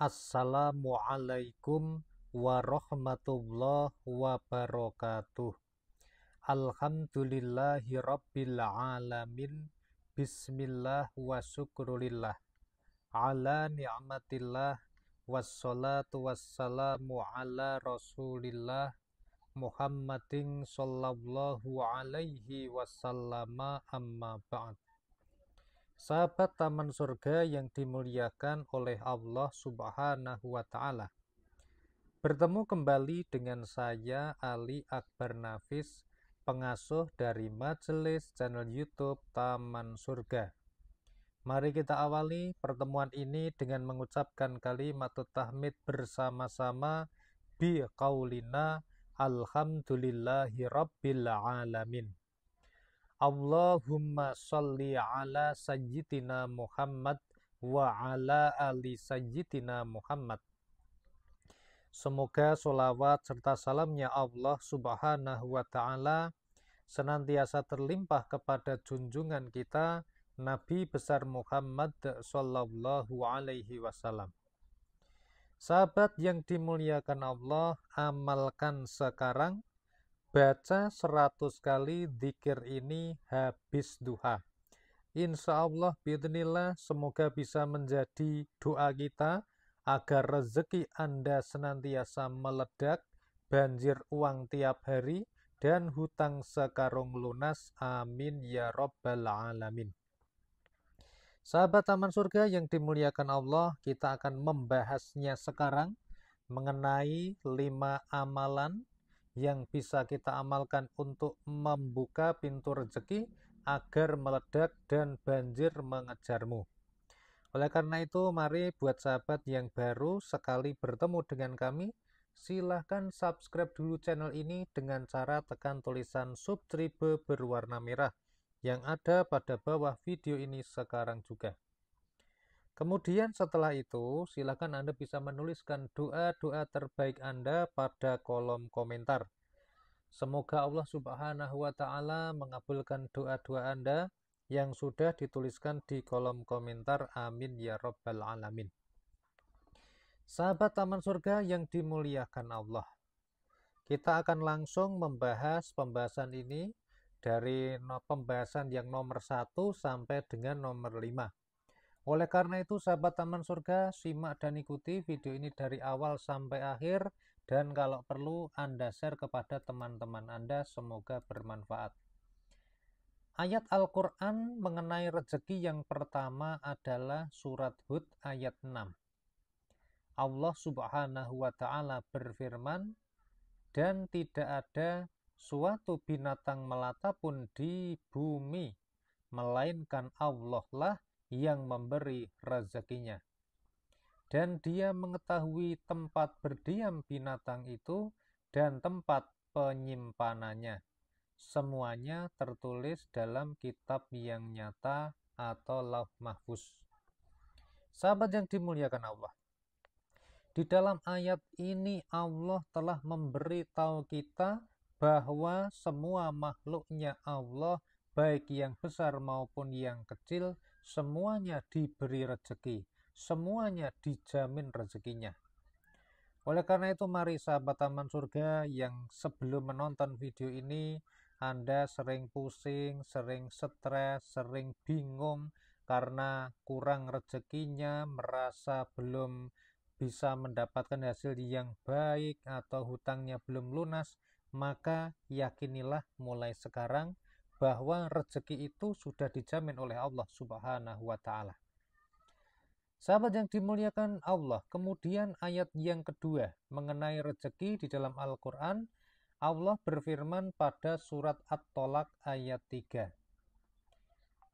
Assalamualaikum warahmatullahi wabarakatuh. Alhamdulillahi rabbil alamin. Bismillah wa syukrulillah. Ala ni'matillah. Wassalatu wassalamu ala rasulillah Muhammadin sallallahu alaihi wasallama amma ba'd. Sahabat Taman Surga yang dimuliakan oleh Allah Subhanahu wa Ta'ala, bertemu kembali dengan saya Ali Akbar Nafis, pengasuh dari Majelis channel YouTube Taman Surga. Mari kita awali pertemuan ini dengan mengucapkan kalimat tahmid bersama-sama bi qaulina alhamdulillahi rabbil alamin. Allahumma sholli ala sayyidina Muhammad wa ala ali sayyidina Muhammad. Semoga sholawat serta salamnya Allah Subhanahu wa Ta'ala senantiasa terlimpah kepada junjungan kita Nabi besar Muhammad sallallahu alaihi wasallam. Sahabat yang dimuliakan Allah, amalkan sekarang. Baca 100 kali zikir ini habis duha. Insya Allah, biidznillah, semoga bisa menjadi doa kita agar rezeki Anda senantiasa meledak, banjir uang tiap hari, dan hutang sekarung lunas. Amin ya Rabbal Alamin. Sahabat Taman Surga yang dimuliakan Allah, kita akan membahasnya sekarang mengenai 5 amalan yang bisa kita amalkan untuk membuka pintu rezeki agar meledak dan banjir mengejarmu. Oleh karena itu, mari buat sahabat yang baru sekali bertemu dengan kami, silahkan subscribe dulu channel ini dengan cara tekan tulisan subscribe berwarna merah yang ada pada bawah video ini sekarang juga. Kemudian setelah itu, silakan Anda bisa menuliskan doa-doa terbaik Anda pada kolom komentar. Semoga Allah Subhanahu wa Ta'ala mengabulkan doa-doa Anda yang sudah dituliskan di kolom komentar. Amin ya Rabbal Alamin. Sahabat Taman Surga yang dimuliakan Allah, kita akan langsung membahas pembahasan ini dari pembahasan yang nomor 1 sampai dengan nomor 5. Oleh karena itu, sahabat Taman Surga, simak dan ikuti video ini dari awal sampai akhir, dan kalau perlu Anda share kepada teman-teman Anda, semoga bermanfaat. Ayat Al-Quran mengenai rezeki yang pertama adalah surat Hud ayat 6. Allah Subhanahu wa Ta'ala berfirman, dan tidak ada suatu binatang melata pun di bumi, melainkan Allah lah yang memberi rezekinya. Dan dia mengetahui tempat berdiam binatang itu dan tempat penyimpanannya. Semuanya tertulis dalam kitab yang nyata atau Lauh Mahfuz. Sahabat yang dimuliakan Allah, di dalam ayat ini Allah telah memberitahu kita bahwa semua makhluknya Allah, baik yang besar maupun yang kecil, semuanya diberi rezeki, semuanya dijamin rezekinya. Oleh karena itu, mari sahabat Taman Surga yang sebelum menonton video ini, Anda sering pusing, sering stres, sering bingung karena kurang rezekinya, merasa belum bisa mendapatkan hasil yang baik atau hutangnya belum lunas, maka yakinilah mulai sekarang bahwa rezeki itu sudah dijamin oleh Allah Subhanahu wa Ta'ala. Sahabat yang dimuliakan Allah, kemudian ayat yang kedua mengenai rezeki di dalam Al-Quran, Allah berfirman pada surat At-Tolak ayat 3.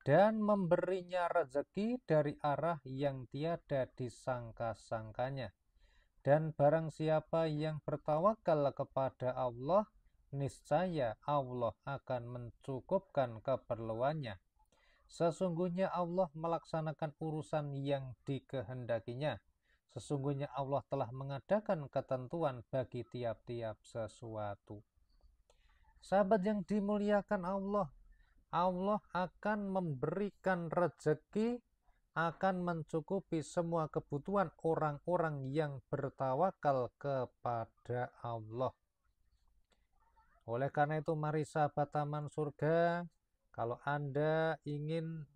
Dan memberinya rezeki dari arah yang tiada disangka-sangkanya. Dan barang siapa yang bertawakal kepada Allah, niscaya Allah akan mencukupkan keperluannya. Sesungguhnya Allah melaksanakan urusan yang dikehendakinya. Sesungguhnya Allah telah mengadakan ketentuan bagi tiap-tiap sesuatu. Sahabat yang dimuliakan Allah, Allah akan memberikan rezeki akan mencukupi semua kebutuhan orang-orang yang bertawakal kepada Allah. Oleh karena itu, mari sahabat taman surga, kalau Anda ingin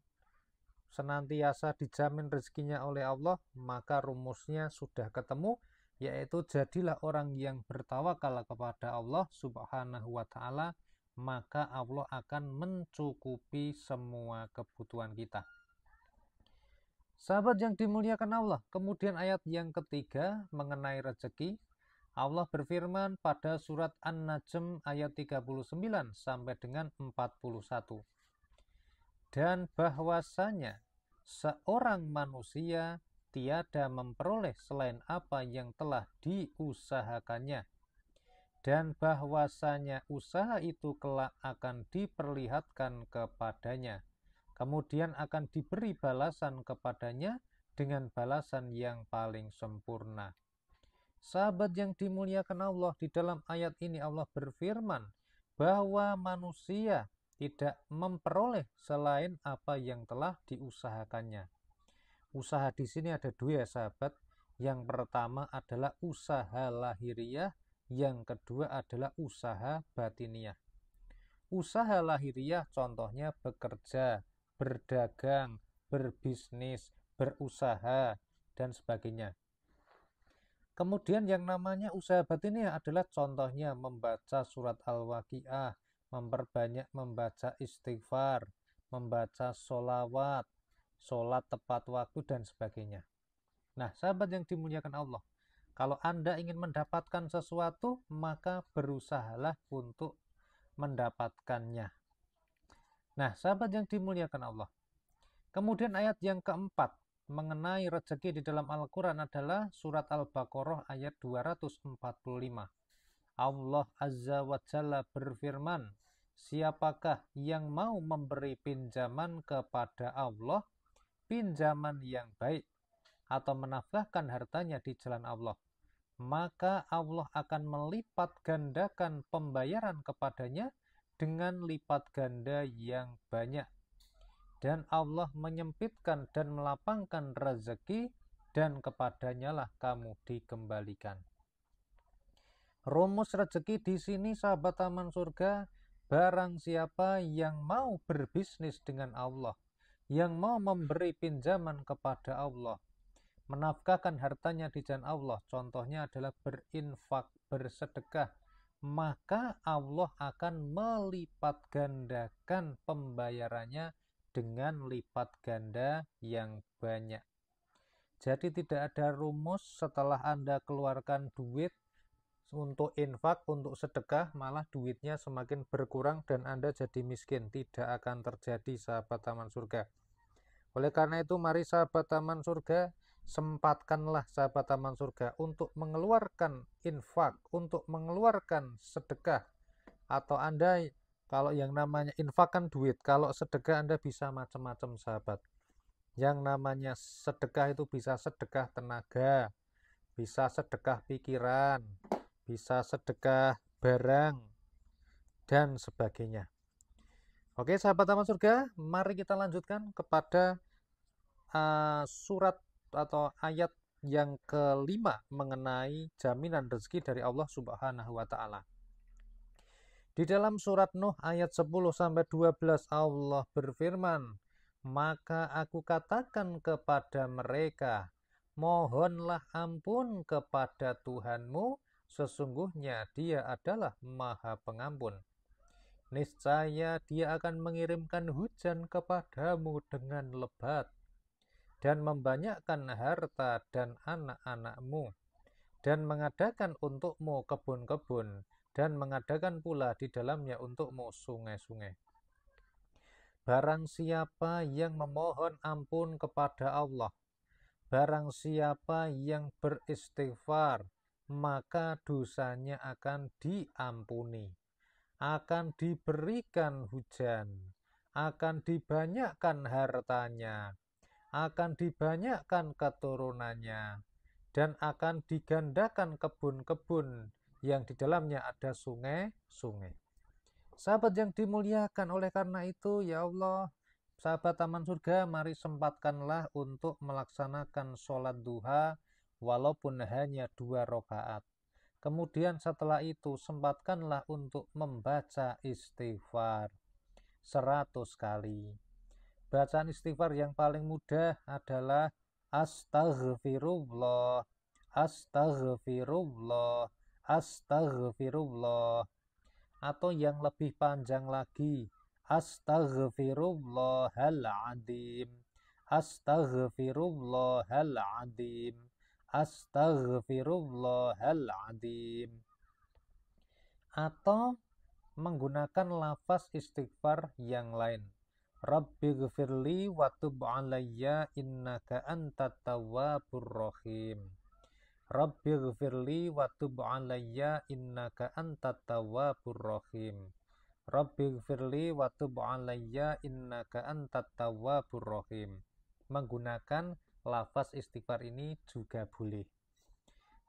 senantiasa dijamin rezekinya oleh Allah, maka rumusnya sudah ketemu, yaitu jadilah orang yang bertawakal kepada Allah Subhanahu wa Ta'ala, maka Allah akan mencukupi semua kebutuhan kita. Sahabat yang dimuliakan Allah, kemudian ayat yang ketiga mengenai rezeki, Allah berfirman pada surat An-Najm ayat 39 sampai dengan 41. Dan bahwasanya seorang manusia tiada memperoleh selain apa yang telah diusahakannya, dan bahwasanya usaha itu kelak akan diperlihatkan kepadanya, kemudian akan diberi balasan kepadanya dengan balasan yang paling sempurna. Sahabat yang dimuliakan Allah, di dalam ayat ini Allah berfirman bahwa manusia tidak memperoleh selain apa yang telah diusahakannya. Usaha di sini ada dua, sahabat. Yang pertama adalah usaha lahiriah, yang kedua adalah usaha batiniah. Usaha lahiriah contohnya bekerja, berdagang, berbisnis, berusaha, dan sebagainya. Kemudian yang namanya usaha batiniah adalah contohnya membaca surat Al-Waqiah, memperbanyak membaca istighfar, membaca sholawat, sholat tepat waktu, dan sebagainya. Nah, sahabat yang dimuliakan Allah, kalau Anda ingin mendapatkan sesuatu, maka berusahalah untuk mendapatkannya. Nah, sahabat yang dimuliakan Allah, kemudian ayat yang keempat mengenai rezeki di dalam Al-Quran adalah surat Al-Baqarah ayat 245. Allah Azza wa Jalla berfirman, siapakah yang mau memberi pinjaman kepada Allah, pinjaman yang baik, atau menafkahkan hartanya di jalan Allah, maka Allah akan melipat gandakan pembayaran kepadanya dengan lipat ganda yang banyak. Dan Allah menyempitkan dan melapangkan rezeki, dan kepadanya lah kamu dikembalikan. Rumus rezeki di sini, sahabat taman surga, barang siapa yang mau berbisnis dengan Allah, yang mau memberi pinjaman kepada Allah, menafkahkan hartanya di jalan Allah, contohnya adalah berinfak, bersedekah, maka Allah akan melipat gandakan pembayarannya dengan lipat ganda yang banyak. Jadi tidak ada rumus setelah Anda keluarkan duit untuk infak, untuk sedekah, malah duitnya semakin berkurang dan Anda jadi miskin. Tidak akan terjadi, sahabat taman surga. Oleh karena itu, mari sahabat taman surga, sempatkanlah sahabat taman surga untuk mengeluarkan infak, untuk mengeluarkan sedekah. Atau Anda, kalau yang namanya infak kan duit, kalau sedekah Anda bisa macam-macam, sahabat. Yang namanya sedekah itu bisa sedekah tenaga, bisa sedekah pikiran, bisa sedekah barang, dan sebagainya. Oke, sahabat taman surga, mari kita lanjutkan kepada surat atau ayat yang kelima mengenai jaminan rezeki dari Allah Subhanahu wa Ta'ala. Di dalam surat Nuh ayat 10-12 Allah berfirman, maka aku katakan kepada mereka, mohonlah ampun kepada Tuhanmu, sesungguhnya Dia adalah Maha Pengampun. Niscaya Dia akan mengirimkan hujan kepadamu dengan lebat, dan membanyakkan harta dan anak-anakmu, dan mengadakan untukmu kebun-kebun, dan mengadakan pula di dalamnya untukmu sungai-sungai. Barang siapa yang memohon ampun kepada Allah, barang siapa yang beristighfar, maka dosanya akan diampuni, akan diberikan hujan, akan dibanyakkan hartanya, akan dibanyakkan keturunannya, dan akan digandakan kebun-kebun yang di dalamnya ada sungai-sungai. Sahabat yang dimuliakan, oleh karena itu ya Allah, Sahabat taman surga, mari sempatkanlah untuk melaksanakan sholat duha walaupun hanya 2 rakaat. Kemudian setelah itu sempatkanlah untuk membaca istighfar 100 kali. Bacaan istighfar yang paling mudah adalah astaghfirullah, astaghfirullah, astaghfirullah. Atau yang lebih panjang lagi, astaghfirullahaladzim, astaghfirullahaladzim, astaghfirullahaladzim. Atau menggunakan lafaz istighfar yang lain, Rabbighfirli wa tub alayya innaka antat tawwabur rahim. Rabbighfirli wa tub alayya innaka antat tawwabur rahim. Rabbighfirli wa tub alayya innaka antat tawwabur rahim. Menggunakan lafaz istighfar ini juga boleh.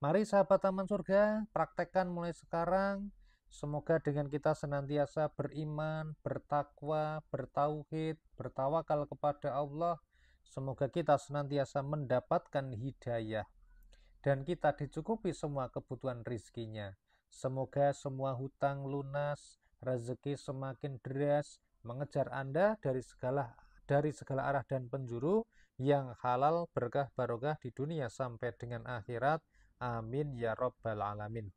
Mari sahabat taman surga, praktekkan mulai sekarang. Semoga dengan kita senantiasa beriman, bertakwa, bertauhid, bertawakal kepada Allah, semoga kita senantiasa mendapatkan hidayah dan kita dicukupi semua kebutuhan rizkinya. Semoga semua hutang lunas, rezeki semakin deras, mengejar Anda dari segala arah dan penjuru, yang halal, berkah, barokah di dunia sampai dengan akhirat. Amin ya rabbal alamin.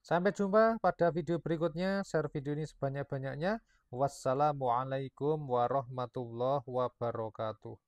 Sampai jumpa pada video berikutnya. Share video ini sebanyak-banyaknya. Wassalamualaikum warahmatullahi wabarakatuh.